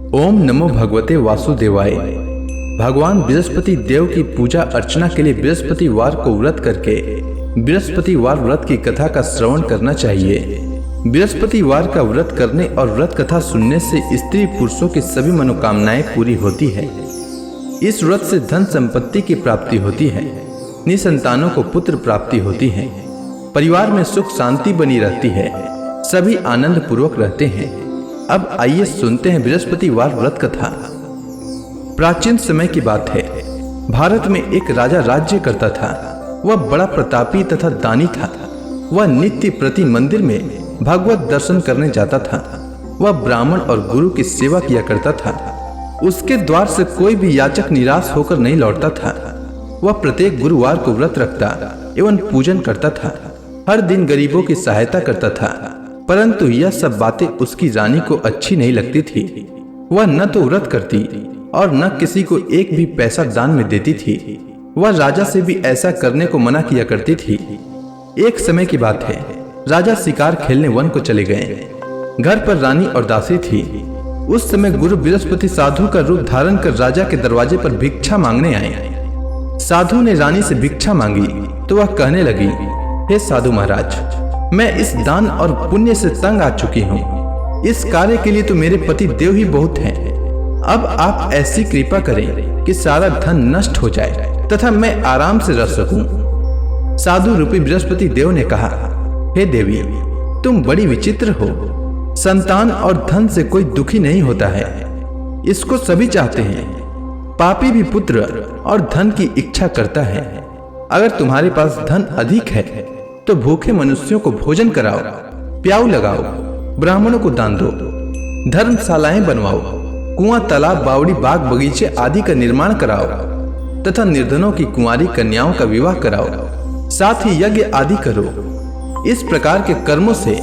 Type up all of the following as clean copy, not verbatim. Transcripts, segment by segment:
ओम नमो भगवते वासुदेवाय। भगवान बृहस्पति देव की पूजा अर्चना के लिए बृहस्पतिवार को व्रत करके बृहस्पतिवार व्रत की कथा का श्रवण करना चाहिए। बृहस्पतिवार का व्रत करने और व्रत कथा सुनने से स्त्री पुरुषों की सभी मनोकामनाएं पूरी होती है। इस व्रत से धन संपत्ति की प्राप्ति होती है, निसंतानों को पुत्र प्राप्ति होती है, परिवार में सुख शांति बनी रहती है, सभी आनंद पूर्वक रहते हैं। अब आइए सुनते हैं बृहस्पतिवार व्रत कथा। प्राचीन समय की बात है। भारत में एक राजा राज्य करता था। वह बड़ा प्रतापी तथा दानी था। वह नित्य प्रति मंदिर में भगवत दर्शन करने जाता था। वह ब्राह्मण और गुरु की सेवा किया करता था। उसके द्वार से कोई भी याचक निराश होकर नहीं लौटता था। वह प्रत्येक गुरुवार को व्रत रखता एवं पूजन करता था। हर दिन गरीबों की सहायता करता था। परंतु यह सब बातें उसकी रानी को अच्छी नहीं लगती थी। वह न तो व्रत करती और न किसी को एक भी पैसा दान में देती थी। वह राजा से भी ऐसा करने को मना किया करती थी। एक समय की बात है। राजा शिकार खेलने वन को चले गए। घर पर रानी और दासी थी। उस समय गुरु बृहस्पति साधु का रूप धारण कर राजा के दरवाजे पर भिक्षा मांगने आए। साधु ने रानी से भिक्षा मांगी तो वह कहने लगी, हे साधु महाराज, मैं इस दान और पुण्य से तंग आ चुकी हूँ। इस कार्य के लिए तो मेरे पति देव ही बहुत हैं। अब आप ऐसी कृपा करें कि सारा धन नष्ट हो जाए तथा मैं आराम से रह सकूं। साधु रूपी बृहस्पति देव ने कहा, हे देवी, तुम बड़ी विचित्र हो। संतान और धन से कोई दुखी नहीं होता है, इसको सभी चाहते हैं। पापी भी पुत्र और धन की इच्छा करता है। अगर तुम्हारे पास धन अधिक है तो भूखे मनुष्यों को भोजन कराओ, प्याऊ लगाओ, ब्राह्मणों को दान दो, धर्मशालाएं बनवाओ, कुआं, तालाब, बावड़ी, बाग, बगीचे आदि का निर्माण कराओ तथा निर्धनों की कुंवारी कन्याओं का विवाह कराओ, साथ ही यज्ञ आदि करो। इस प्रकार के कर्मों से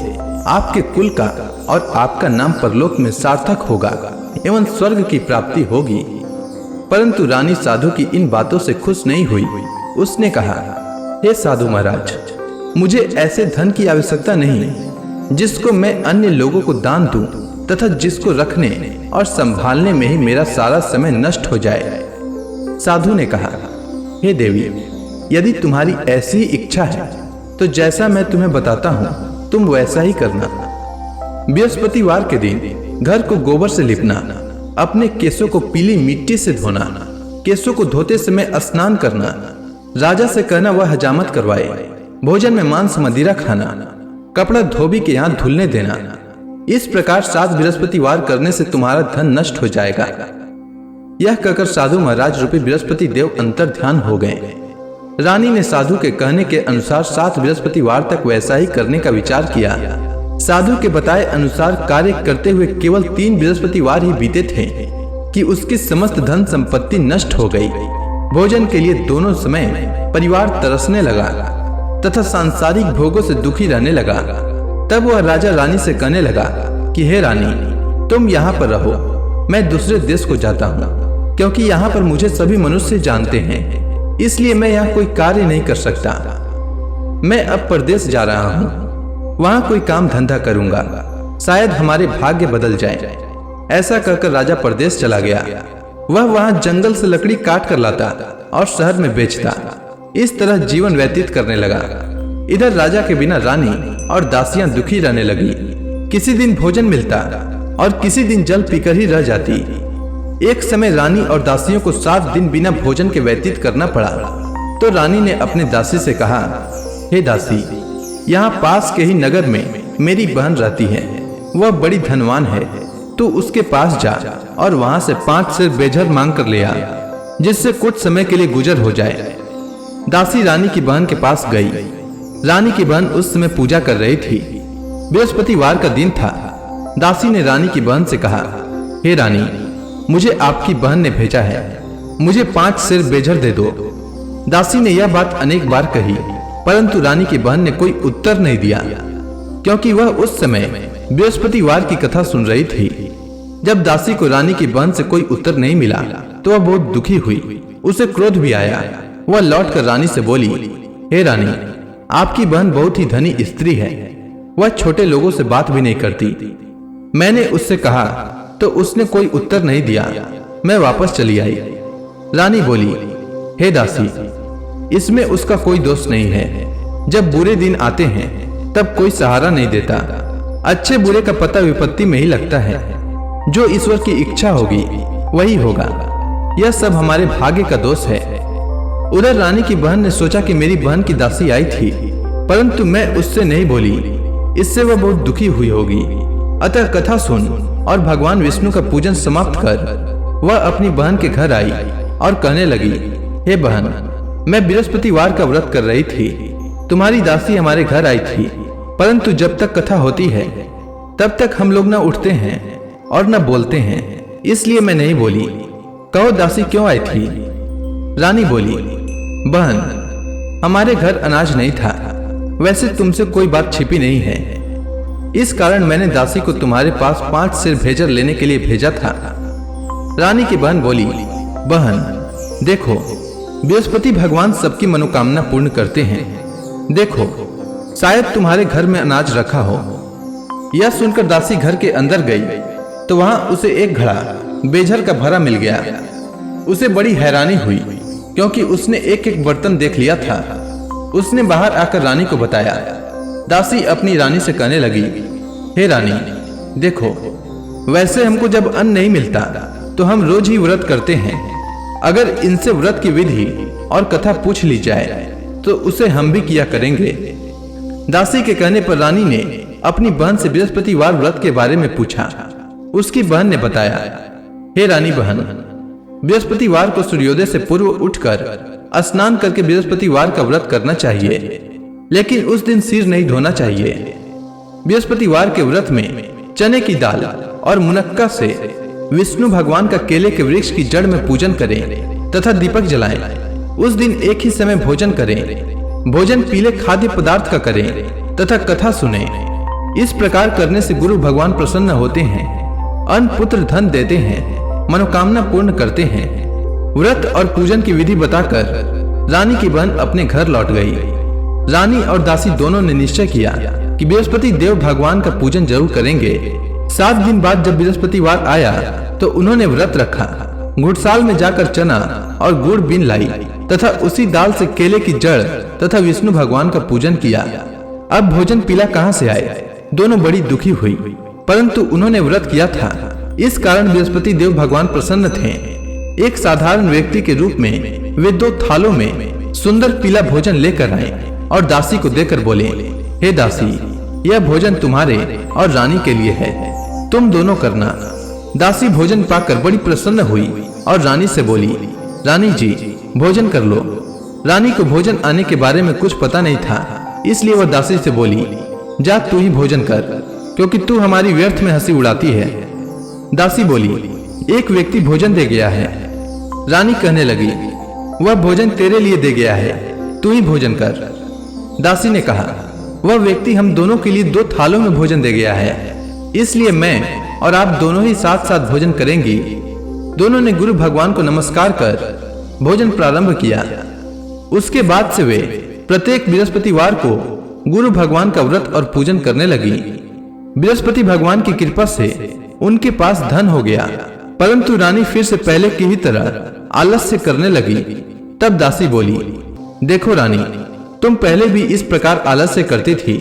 आपके कुल का और आपका नाम परलोक में सार्थक होगा एवं स्वर्ग की प्राप्ति होगी। परंतु रानी साधु की इन बातों से खुश नहीं हुई। उसने कहा, हे साधु महाराज, मुझे ऐसे धन की आवश्यकता नहीं जिसको मैं अन्य लोगों को दान दूं तथा जिसको रखने और संभालने में ही मेरा सारा समय नष्ट हो जाए। साधु ने कहा, हे देवी, यदि तुम्हारी ऐसी इच्छा है तो जैसा मैं तुम्हें बताता हूँ तुम वैसा ही करना। बृहस्पतिवार के दिन घर को गोबर से लिपना, अपने केसों को पीली मिट्टी से धोना, केसों को धोते समय स्नान करना, राजा से कहना वह हजामत करवाए, भोजन में मांस मदिरा खाना, कपड़ा धोबी के यहाँ धुलने देना। इस प्रकार 7 बृहस्पतिवार करने से तुम्हारा धन नष्ट हो जाएगा। यह कहकर साधु महाराज रूपी बृहस्पति देव अंतर ध्यान हो गए। रानी ने साधु के कहने के अनुसार 7 बृहस्पतिवार तक वैसा ही करने का विचार किया। साधु के बताए अनुसार कार्य करते हुए केवल 3 बृहस्पतिवार ही बीते थे कि उसकी समस्त धन संपत्ति नष्ट हो गई। भोजन के लिए दोनों समय परिवार तरसने लगा तथा सांसारिक भोगों से दुखी रहने लगा। तब वह राजा रानी से कहने लगा कि हे रानी, तुम यहाँ पर रहो, मैं दूसरे देश को जाता हूँ, क्योंकि यहाँ पर मुझे सभी मनुष्य जानते हैं, इसलिए मैं यहाँ कोई कार्य नहीं कर सकता। मैं अब परदेश जा रहा हूँ, वहाँ कोई काम धंधा करूंगा, शायद हमारे भाग्य बदल जाए। ऐसा कहकर राजा परदेश चला गया। वह वहाँ जंगल से लकड़ी काट कर लाता और शहर में बेचता। इस तरह जीवन व्यतीत करने लगा। इधर राजा के बिना रानी और दासियां दुखी रहने लगी। किसी दिन भोजन मिलता और किसी दिन जल पीकर ही रह जाती। एक समय रानी और दासियों को 7 दिन बिना भोजन के व्यतीत करना पड़ा। तो रानी ने अपने दासी से कहा, हे दासी, यहाँ पास के ही नगर में मेरी बहन रहती है। वह बड़ी धनवान है, तू उसके पास जा और वहां से 5 सेर बेझर मांग कर ले आ, जिससे कुछ समय के लिए गुजर हो जाए। दासी रानी की बहन के पास गई। रानी की बहन उस समय पूजा कर रही थी। बृहस्पतिवार का दिन था। दासी ने रानी की बहन से कहा, हे रानी, मुझे आपकी बहन ने भेजा है, मुझे 5 सेर बेझर दे दो। दासी ने यह बात अनेक बार कही, परंतु रानी की बहन ने कोई उत्तर नहीं दिया, क्योंकि वह उस समय बृहस्पतिवार की कथा सुन रही थी। जब दासी को रानी की बहन से कोई उत्तर नहीं मिला तो वह बहुत दुखी हुई। उसे क्रोध भी आया। वह लौटकर रानी से बोली, हे रानी, आपकी बहन बहुत ही धनी स्त्री है। वह छोटे लोगों से बात भी नहीं करती। मैंने उससे कहा तो उसने कोई उत्तर नहीं दिया। मैं वापस चली आई। रानी बोली, हे दासी, इसमें उसका कोई दोष नहीं है। जब बुरे दिन आते हैं तब कोई सहारा नहीं देता। अच्छे बुरे का पता विपत्ति में ही लगता है। जो ईश्वर की इच्छा होगी वही होगा। यह सब हमारे भाग्य का दोष है। उधर रानी की बहन ने सोचा कि मेरी बहन की दासी आई थी, परंतु मैं उससे नहीं बोली। इससे वह बहुत दुखी हुई होगी। अतः कथा सुन और भगवान विष्णु का पूजन समाप्त कर वह अपनी बहन के घर आई और कहने लगी, हे बहन, मैं बृहस्पतिवार का व्रत कर रही थी। तुम्हारी दासी हमारे घर आई थी, परंतु जब तक कथा होती है तब तक हम लोग न उठते हैं और न बोलते हैं, इसलिए मैं नहीं बोली। कहो दासी क्यों आई थी? रानी बोली, बहन, हमारे घर अनाज नहीं था। वैसे तुमसे कोई बात छिपी नहीं है। इस कारण मैंने दासी को तुम्हारे पास 5 सेर भेजर लेने के लिए भेजा था। रानी की बहन बोली, बहन देखो, बृहस्पति भगवान सबकी मनोकामना पूर्ण करते हैं। देखो, शायद तुम्हारे घर में अनाज रखा हो। यह सुनकर दासी घर के अंदर गई तो वहां उसे एक घड़ा बेझर का भरा मिल गया। उसे बड़ी हैरानी हुई क्योंकि उसने एक एक बर्तन देख लिया था। उसने बाहर आकर रानी को बताया। दासी अपनी रानी से कहने लगी, हे रानी, देखो, वैसे हमको जब अन्न नहीं मिलता तो हम रोज ही व्रत करते हैं। अगर इनसे व्रत की विधि और कथा पूछ ली जाए तो उसे हम भी किया करेंगे। दासी के कहने पर रानी ने अपनी बहन से बृहस्पतिवार व्रत के बारे में पूछा। उसकी बहन ने बताया, हे रानी बहन, बृहस्पतिवार को सूर्योदय से पूर्व उठकर स्नान करके बृहस्पतिवार का व्रत करना चाहिए, लेकिन उस दिन सिर नहीं धोना चाहिए। बृहस्पतिवार के व्रत में चने की दाल और मुनक्का से विष्णु भगवान का केले के वृक्ष की जड़ में पूजन करें तथा दीपक जलाएं। उस दिन एक ही समय भोजन करें। भोजन पीले खाद्य पदार्थ का करें तथा कथा सुने। इस प्रकार करने से गुरु भगवान प्रसन्न होते हैं, अन्न पुत्र धन देते हैं, मनोकामना पूर्ण करते हैं। व्रत और पूजन की विधि बताकर रानी की बहन अपने घर लौट गई। रानी और दासी दोनों ने निश्चय किया कि बृहस्पति देव भगवान का पूजन जरूर करेंगे। 7 दिन बाद जब बृहस्पतिवार आया तो उन्होंने व्रत रखा। घुड़साल में जाकर चना और गुड़ बीन लाई तथा उसी दाल से केले की जड़ तथा विष्णु भगवान का पूजन किया। अब भोजन पीला कहाँ से आए? दोनों बड़ी दुखी हुई, परंतु उन्होंने व्रत किया था, इस कारण बृहस्पति देव भगवान प्रसन्न थे। एक साधारण व्यक्ति के रूप में वे 2 थालों में सुंदर पीला भोजन लेकर आए और दासी को देकर बोले, हे दासी, यह भोजन तुम्हारे और रानी के लिए है, तुम दोनों करना। दासी भोजन पाकर बड़ी प्रसन्न हुई और रानी से बोली, रानी जी, भोजन कर लो। रानी को भोजन आने के बारे में कुछ पता नहीं था, इसलिए वह दासी से बोली, जा तू ही भोजन कर, क्योंकि तू हमारी व्यर्थ में हंसी उड़ाती है। दासी बोली, एक व्यक्ति भोजन दे गया है। रानी कहने लगी, वह भोजन तेरे लिए दे गया है, तू ही भोजन कर। दासी ने कहा, वह व्यक्ति हम दोनों के लिए 2 थालों में भोजन दे गया है, इसलिए मैं और आप दोनों ही साथ साथ भोजन करेंगी। दोनों ने गुरु भगवान को नमस्कार कर भोजन प्रारंभ किया। उसके बाद से वे प्रत्येक बृहस्पतिवार को गुरु भगवान का व्रत और पूजन करने लगी। बृहस्पति भगवान की कृपा से उनके पास धन हो गया, परंतु रानी फिर से पहले की ही तरह आलस्य करने लगी। तब दासी बोली, देखो रानी, तुम पहले भी इस प्रकार आलस्य करती थी।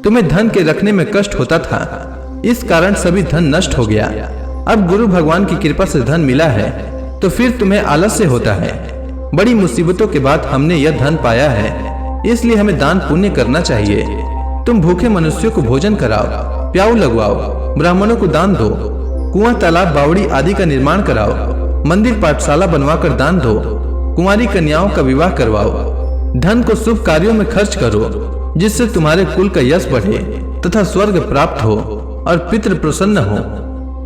तुम्हें धन के रखने में कष्ट होता था, इस कारण सभी धन नष्ट हो गया। अब गुरु भगवान की कृपा से धन मिला है तो फिर तुम्हें आलस्य होता है। बड़ी मुसीबतों के बाद हमने यह धन पाया है, इसलिए हमें दान पुण्य करना चाहिए। तुम भूखे मनुष्यों को भोजन कराओ, प्याऊ लगवाओ, ब्राह्मणों को दान दो, कुआं तालाब बावड़ी आदि का निर्माण कराओ, मंदिर पाठशाला बनवाकर दान दो, कुंवारी कन्याओं का विवाह करवाओ। धन को शुभ कार्यों में खर्च करो, जिससे तुम्हारे कुल का यश बढ़े तथा स्वर्ग प्राप्त हो और पितृ प्रसन्न हो।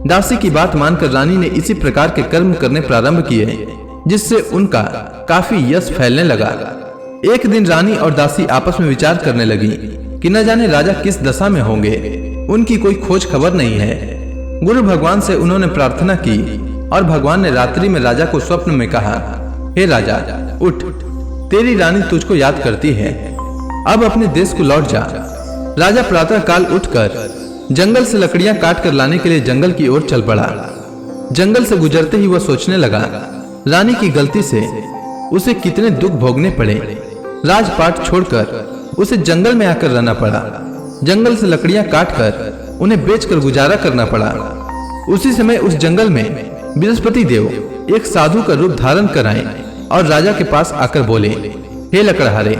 दासी की बात मानकर रानी ने इसी प्रकार के कर्म करने प्रारंभ किए, जिससे उनका काफी यश फैलने लगा। एक दिन रानी और दासी आपस में विचार करने लगी कि न जाने राजा किस दशा में होंगे, उनकी कोई खोज खबर नहीं है। गुरु भगवान से उन्होंने प्रार्थना की और भगवान ने रात्रि में राजा को स्वप्न में कहा, हे राजा, उठ, तेरी रानी तुझको याद करती है, अब अपने देश को लौट जा। राजा प्रातः काल उठकर जंगल से लकड़ियां काट कर लाने के लिए जंगल की ओर चल पड़ा। जंगल से गुजरते ही वह सोचने लगा, रानी की गलती से उसे कितने दुख भोगने पड़े। राजपाट छोड़कर उसे जंगल में आकर रहना पड़ा। जंगल से लकड़ियां काटकर उन्हें बेचकर गुजारा करना पड़ा। उसी समय उस जंगल में बृहस्पति देव एक साधु का रूप धारण कर आए और राजा के पास आकर बोले, हे लकड़हारे,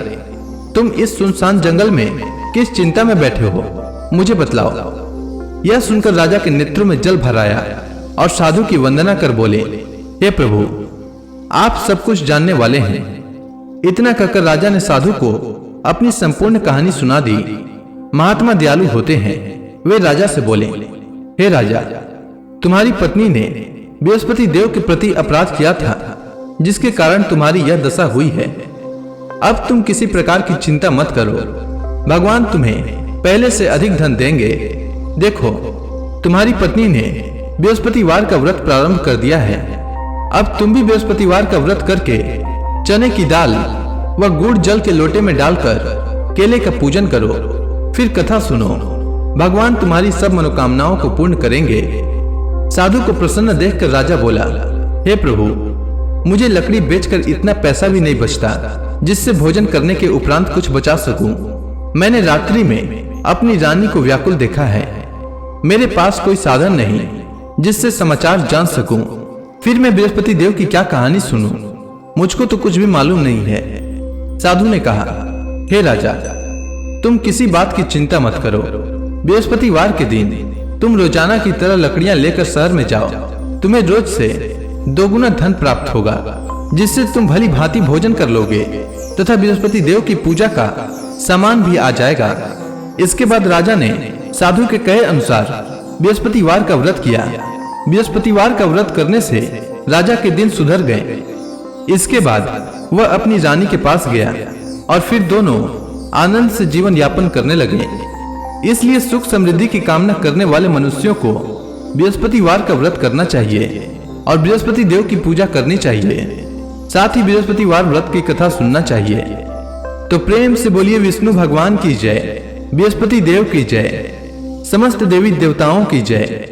तुम इस सुनसान जंगल में किस चिंता में बैठे हो, मुझे बतलाओ। यह सुनकर राजा के नेत्रों में जल भर आया और साधु की वंदना कर बोले, हे प्रभु, आप सब कुछ जानने वाले हैं। इतना कहकर राजा ने साधु को अपनी संपूर्ण कहानी सुना दी। महात्मा दयालु होते हैं। वे राजा से बोले, हे राजा, तुम्हारी पत्नी ने बृहस्पति देव के प्रति अपराध किया था, जिसके कारण तुम्हारी यह दशा हुई है। अब तुम किसी प्रकार की चिंता मत करो, भगवान तुम्हें पहले से अधिक धन देंगे। देखो, तुम्हारी पत्नी ने बृहस्पतिवार का व्रत प्रारंभ कर दिया है। अब तुम भी बृहस्पतिवार का व्रत करके चने की दाल व गुड़ जल के लोटे में डालकर केले का पूजन करो, फिर कथा सुनो। भगवान तुम्हारी सब मनोकामनाओं को पूर्ण करेंगे। साधु को प्रसन्न देखकर राजा बोला, हे प्रभु, मुझे लकड़ी बेचकर इतना पैसा भी नहीं बचता जिससे भोजन करने के उपरांत कुछ बचा सकूं। मैंने रात्रि में अपनी रानी को व्याकुल देखा है। मेरे पास कोई साधन नहीं जिससे समाचार जान सकूं। फिर मैं बृहस्पति देव की क्या कहानी सुनूं? मुझको तो कुछ भी मालूम नहीं है। साधु ने कहा, हे राजा, तुम किसी बात की चिंता मत करो। बृहस्पतिवार के दिन तुम रोजाना की तरह लकड़ियां लेकर शहर में जाओ। तुम्हें रोज से 2 गुना धन प्राप्त होगा, जिससे तुम भली भांति भोजन कर लोगे तथा बृहस्पति देव की पूजा का सामान भी आ जाएगा। इसके बाद राजा ने साधु के कहे अनुसार बृहस्पतिवार का व्रत किया। बृहस्पतिवार का व्रत करने से राजा के दिन सुधर गए। इसके बाद वह अपनी रानी के पास गया और फिर दोनों आनंद से जीवन यापन करने लगे। इसलिए सुख समृद्धि की कामना करने वाले मनुष्यों को बृहस्पतिवार का व्रत करना चाहिए और बृहस्पति देव की पूजा करनी चाहिए। साथ ही बृहस्पतिवार व्रत की कथा सुनना चाहिए। तो प्रेम से बोलिए विष्णु भगवान की जय, बृहस्पति देव की जय, समस्त देवी देवताओं की जय।